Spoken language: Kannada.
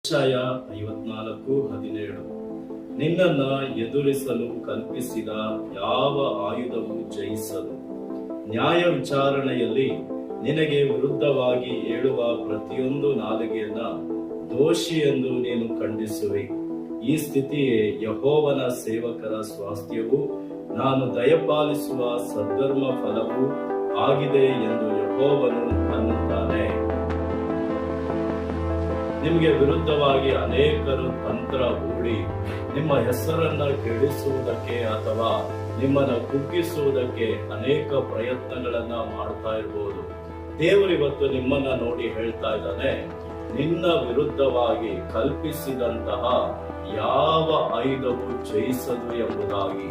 ಯೆಶಾಯ 54:17 ನಿನ್ನನ್ನ ಎದುರಿಸಲು ಕಲ್ಪಿಸಿದ ಯಾವ ಆಯುಧವು ಜಯಿಸದು. ನ್ಯಾಯ ವಿಚಾರಣೆಯಲ್ಲಿ ನಿನಗೆ ವಿರುದ್ಧವಾಗಿ ಏಳುವ ಪ್ರತಿಯೊಂದು ನಾಲಿಗೆಯನ್ನ ದೋಷಿ ಎಂದು ನೀನು ಖಂಡಿಸುವೆ. ಈ ಸ್ಥಿತಿಯೇ ಯೆಹೋವನ ಸೇವಕರ ಸ್ವಾಸ್ಥ್ಯವೂ ನಾನು ದಯಪಾಲಿಸುವ ಸದ್ಧರ್ಮ ಫಲವೂ ಆಗಿದೆ ಎಂದು ಯೆಹೋವನು ಅನ್ನುತ್ತಾನೆ. ನಿಮಗೆ ವಿರುದ್ಧವಾಗಿ ಅನೇಕರು ತಂತ್ರ ಹೂಡಿ ನಿಮ್ಮ ಹೆಸರನ್ನ ಕೆಡಿಸುವುದಕ್ಕೆ ಅಥವಾ ನಿಮ್ಮನ್ನು ಕುಗ್ಗಿಸುವುದಕ್ಕೆ ಅನೇಕ ಪ್ರಯತ್ನಗಳನ್ನ ಮಾಡ್ತಾ ಇರಬಹುದು. ದೇವರಿವತ್ತು ನಿಮ್ಮನ್ನ ನೋಡಿ ಹೇಳ್ತಾ ಇದ್ದಾನೆ, ನಿನ್ನ ವಿರುದ್ಧವಾಗಿ ಕಲ್ಪಿಸಿದಂತಹ ಯಾವ ಆಯುಧವು ಜಯಿಸದು ಎಂಬುದಾಗಿ.